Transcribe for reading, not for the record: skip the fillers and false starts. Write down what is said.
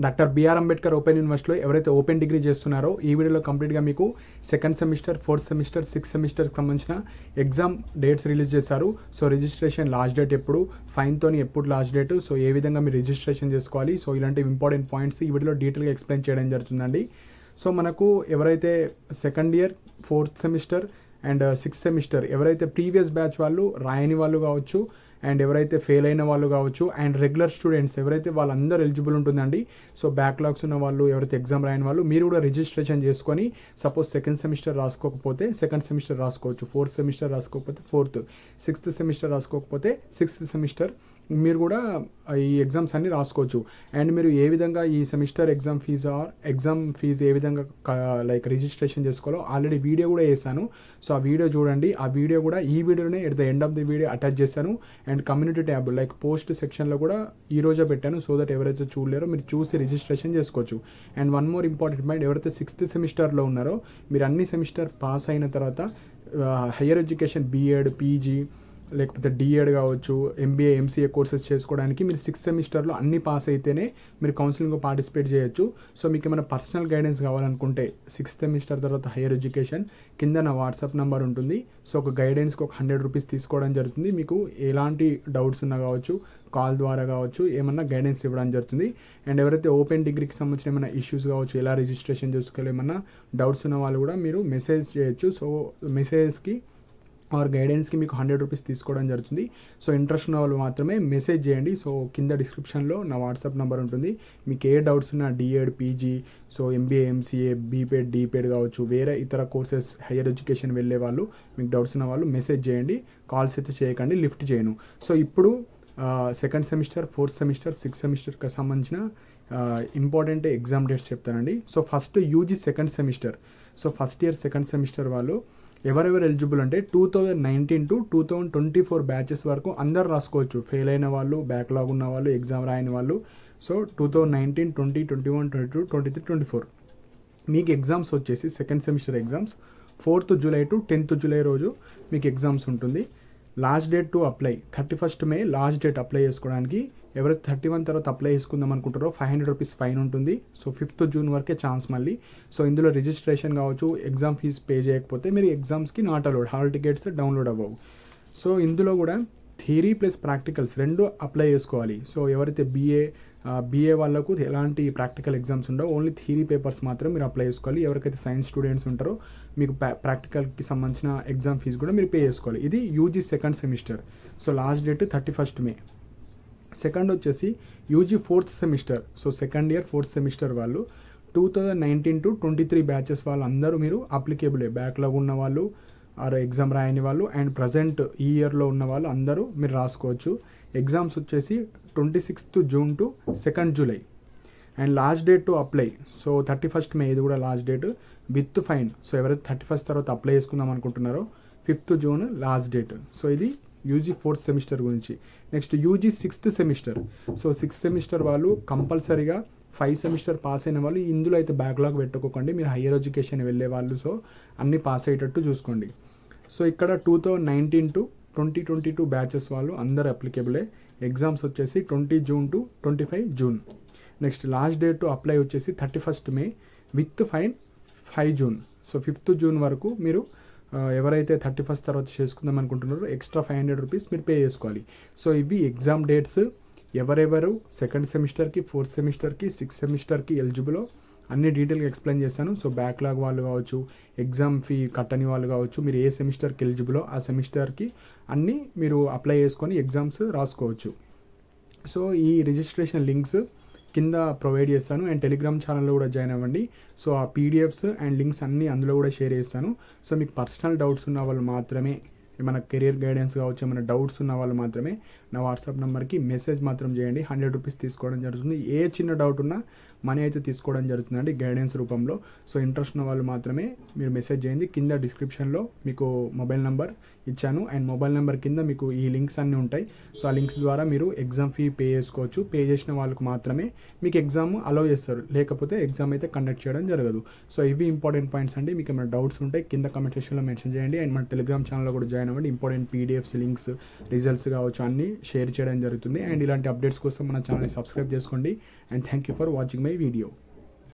Doctor BR Ambedkar open యూనివర్సిటీలో ఎవరైతే open degree చేస్తున్నారో ఈ వీడియోలో కంప్లీట్గా మీకు second semester, fourth semester, sixth సెమిస్టర్కి సంబంధించిన ఎగ్జామ్ డేట్స్ రిలీజ్ చేశారు. సో రిజిస్ట్రేషన్ లాస్ట్ డేట్ ఎప్పుడు, ఫైన్తోని ఎప్పుడు లాస్ట్ డేట్, సో ఏ విధంగా మీరు రిజిస్ట్రేషన్ చేసుకోవాలి, సో ఇలాంటి ఇంపార్టెంట్ పాయింట్స్ ఈ వీడియోలో డీటెయిల్గా ఎక్స్ప్లెయిన్ చేయడం జరుగుతుందండి. సో మనకు ఎవరైతే second year, fourth semester and sixth semester ఎవరైతే ప్రీవియస్ బ్యాచ్ వాళ్ళు రాయని వాళ్ళు కావచ్చు, అండ్ ఎవరైతే ఫెయిల్ అయిన వాళ్ళు కావచ్చు, అండ్ రెగ్యులర్ స్టూడెంట్స్ ఎవరైతే వాళ్ళందరూ ఎలిజిబుల్ ఉంటుందండి. సో బ్యాక్లాగ్స్ ఉన్న వాళ్ళు, ఎవరైతే ఎగ్జామ్ రాయని వాళ్ళు, మీరు కూడా రిజిస్ట్రేషన్ చేసుకొని సపోజ్ సెకండ్ సెమిస్టర్ రాసుకోకపోతే సెకండ్ సెమిస్టర్ రాసుకోవచ్చు, ఫోర్త్ సెమిస్టర్ రాసుకోకపోతే ఫోర్త్, సిక్స్త్ సెమిస్టర్ రాసుకోకపోతే సిక్స్త్ సెమిస్టర్ మీరు కూడా ఈ ఎగ్జామ్స్ అన్ని రాసుకోవచ్చు. అండ్ మీరు ఏ విధంగా ఈ సెమిస్టర్ ఎగ్జామ్ ఫీజు ఏ విధంగా లైక్ రిజిస్ట్రేషన్ చేసుకోవాలో ఆల్రెడీ వీడియో కూడా వేసాను. సో ఆ వీడియో చూడండి. ఆ వీడియో కూడా ఈ వీడియోనే at the end of the video attach చేశాను. And community tab like post సెక్షన్లో కూడా ఈ రోజే పెట్టాను. సో దట్ ఎవరైతే చూడలేరో మీరు చూసి రిజిస్ట్రేషన్ చేసుకోవచ్చు. And one more important point, ఎవరైతే సిక్స్త్ సెమిస్టర్లో ఉన్నారో మీరు అన్ని సెమిస్టర్ పాస్ అయిన తర్వాత హయ్యర్ ఎడ్యుకేషన్ బీఎడ్, పీజీ లేకపోతే డిఎడ్ కావచ్చు, ఎంబీఏ, ఎంసీఏ కోర్సెస్ చేసుకోవడానికి మీరు సిక్స్త్ సెమిస్టర్లో అన్ని పాస్ అయితేనే మీరు కౌన్సిలింగ్లో పార్టిసిపేట్ చేయొచ్చు. సో మీకు ఏమైనా పర్సనల్ గైడెన్స్ కావాలనుకుంటే సిక్స్త్ సెమిస్టర్ తర్వాత హయ్యర్ ఎడ్యుకేషన్ కింద నా వాట్సాప్ నెంబర్ ఉంటుంది. సో ఒక గైడెన్స్కి ఒక 100 రూపీస్ తీసుకోవడం జరుగుతుంది. మీకు ఎలాంటి డౌట్స్ ఉన్నా కావచ్చు, కాల్ ద్వారా కావచ్చు, ఏమన్నా గైడెన్స్ ఇవ్వడం జరుగుతుంది. అండ్ ఎవరైతే ఓపెన్ డిగ్రీకి సంబంధించిన ఏమైనా ఇష్యూస్ కావచ్చు, ఎలా రిజిస్ట్రేషన్ చేసుకోవాలి, ఏమన్నా డౌట్స్ ఉన్న వాళ్ళు కూడా మీరు మెసేజ్ చేయొచ్చు. సో మెసేజ్కి ఆర్ గైడెన్స్కి మీకు 100 రూపీస్ తీసుకోవడం జరుగుతుంది. సో ఇంట్రెస్ట్ ఉన్న వాళ్ళు మాత్రమే మెసేజ్ చేయండి. సో కింద డిస్క్రిప్షన్లో నా వాట్సాప్ నెంబర్ ఉంటుంది. మీకు ఏ డౌట్స్ ఉన్నా DEd, PG, so MBA, MCA, BPEd, DPEd కావచ్చు, వేరే ఇతర కోర్సెస్ హయ్యర్ ఎడ్యుకేషన్ వెళ్ళే వాళ్ళు, మీకు డౌట్స్ ఉన్న వాళ్ళు మెసేజ్ చేయండి. కాల్స్ అయితే చేయకండి, లిఫ్ట్ చేయను. సో ఇప్పుడు second semester, fourth semester, sixth సెమిస్టర్కి సంబంధించిన ఇంపార్టెంట్ ఎగ్జామ్ డేట్స్ చెప్తానండి. So first UG second semester. So first year second semester వాళ్ళు ఎవరెవరు ఎలిజిబుల్ అంటే 2019 to 2024 బ్యాచెస్ వరకు అందరు రాసుకోవచ్చు. ఫెయిల్ అయిన వాళ్ళు, బ్యాక్లాగ్ ఉన్న వాళ్ళు, ఎగ్జామ్ రాయని వాళ్ళు. సో 2019, 20, 21, 22, 23, 24 మీకు ఎగ్జామ్స్ వచ్చేసి second semester exams 4th July to 10th July రోజు మీకు ఎగ్జామ్స్ ఉంటుంది. Last date to apply 31st May last date apply చేసుకోవడానికి. ఎవరైతే 31 తర్వాత అప్లై చేసుకుందాం అనుకుంటారో 500 రూపీస్ ఫైన్ ఉంటుంది. సో 5th June వరకే ఛాన్స్ మళ్ళీ. సో ఇందులో రిజిస్ట్రేషన్ కావచ్చు, ఎగ్జామ్ ఫీజు పే చేయకపోతే మీరు ఎగ్జామ్స్కి not allowed, hall tickets download అవ్వవు. సో ఇందులో కూడా థియరీ ప్లస్ ప్రాక్టికల్స్ రెండు అప్లై చేసుకోవాలి. సో ఎవరైతే బీఏ వాళ్ళకు ఎలాంటి ప్రాక్టికల్ ఎగ్జామ్స్ ఉండవు, ఓన్లీ థియరీ పేపర్స్ మాత్రం మీరు అప్లై చేసుకోవాలి. ఎవరికైతే సైన్స్ స్టూడెంట్స్ ఉంటారో మీకు ప్రాక్టికల్కి సంబంధించిన ఎగ్జామ్ ఫీజు కూడా మీరు పే చేసుకోవాలి. ఇది UG second semester. So last date 31st May. Second వచ్చేసి UG fourth semester. So second year fourth semester వాళ్ళు 2019 to 23 బ్యాచెస్ వాళ్ళు అందరూ మీరు అప్లికేబులే. బ్యాక్లాగ్ ఉన్న వాళ్ళు, ఆర్ ఎగ్జామ్ రాయని వాళ్ళు, అండ్ ప్రజెంట్ ఈ ఇయర్లో ఉన్న వాళ్ళు అందరూ మీరు రాసుకోవచ్చు. ఎగ్జామ్స్ వచ్చేసి 26th June to 2nd July. And last date to apply so 31st May, ఇది కూడా last date with fine. So ఎవరైతే 31st తర్వాత అప్లై చేసుకుందాం అనుకుంటున్నారో 5th June last date. So ఇది యూజీ ఫోర్త్ సెమిస్టర్ గురించి. Next UG sixth semester. So sixth semester వాళ్ళు కంపల్సరీగా 5 సెమిస్టర్ పాస్ అయిన వాళ్ళు, ఇందులో అయితే బ్యాక్లాగ్ పెట్టుకోకండి, మీరు హయ్యర్ ఎడ్యుకేషన్ వెళ్ళే వాళ్ళు. సో అన్నీ పాస్ అయ్యేటట్టు చూసుకోండి. సో ఇక్కడ 2019 to 2022 బ్యాచెస్ వాళ్ళు అందరు అప్లికేబులే. ఎగ్జామ్స్ వచ్చేసి 20 June to 25 June. Next last date to apply వచ్చేసి 31st May with fine 5 June. So 5th June వరకు మీరు ఎవరైతే 31st తర్వాత చేసుకుందాం అనుకుంటున్నారో ఎక్స్ట్రా 500 రూపీస్ మీరు పే చేసుకోవాలి. సో ఇవి ఎగ్జామ్ డేట్స్. ఎవరెవరు సెకండ్ సెమిస్టర్కి, ఫోర్త్ సెమిస్టర్కి, సిక్స్త్ సెమిస్టర్కి ఎలిజిబులో అన్ని డీటెయిల్గా ఎక్స్ప్లెయిన్ చేశాను. సో బ్యాక్లాగ్ వాళ్ళు కావచ్చు, ఎగ్జామ్ ఫీ కట్టని వాళ్ళు కావచ్చు, మీరు ఏ సెమిస్టర్కి ఎలిజిబులో ఆ సెమిస్టర్కి అన్నీ మీరు అప్లై చేసుకొని ఎగ్జామ్స్ రాసుకోవచ్చు. సో ఈ రిజిస్ట్రేషన్ లింక్స్ కింద ప్రొవైడ్ చేస్తాను. అండ్ టెలిగ్రామ్ ఛానల్లో కూడా జాయిన్ అవ్వండి. సో ఆ పీడిఎఫ్స్ అండ్ లింక్స్ అన్నీ అందులో కూడా షేర్ చేస్తాను. సో మీకు పర్సనల్ డౌట్స్ ఉన్న వాళ్ళు మాత్రమే, ఏమైనా కెరియర్ గైడెన్స్ కావచ్చు, ఏమైనా డౌట్స్ ఉన్న వాళ్ళు మాత్రమే నా వాట్సాప్ నెంబర్కి మెసేజ్ మాత్రం చేయండి. 100 రూపీస్ తీసుకోవడం జరుగుతుంది. ఏ చిన్న డౌట్ ఉన్నా మనీ అయితే తీసుకోవడం జరుగుతుందండి గైడెన్స్ రూపంలో. సో ఇంట్రెస్ట్ ఉన్న వాళ్ళు మాత్రమే మీరు మెసేజ్ చేయండి. కింద డిస్క్రిప్షన్లో మీకు మొబైల్ నెంబర్ ఇచ్చాను. అండ్ మొబైల్ నెంబర్ కింద మీకు ఈ లింక్స్ అన్నీ ఉంటాయి. సో ఆ లింక్స్ ద్వారా మీరు ఎగ్జామ్ ఫీ పే చేసుకోవచ్చు. పే చేసిన వాళ్ళకు మాత్రమే మీకు ఎగ్జామ్ అలౌ చేస్తారు, లేకపోతే ఎగ్జామ్ అయితే కండక్ట్ చేయడం జరగదు. సో ఇవి ఇంపార్టెంట్ పాయింట్స్ అండి. మీకు ఏమైనా డౌట్స్ ఉంటే కింద కామెంట్ సెక్షన్లో మెన్షన్ చేయండి. అండ్ మన టెలిగ్రామ్ ఛానల్లో కూడా జాయిన్ అవ్వండి. ఇంపార్టెంట్ పీడిఎఫ్స్, లింక్స్, రిజల్ట్స్ కావచ్చు అన్నీ షేర్ చేయడం జరుగుతుంది. అండ్ ఇలాంటి అప్డేట్స్ కోసం మన ఛానల్ని సబ్స్క్రైబ్ చేసుకోండి. And thank you for watching my video.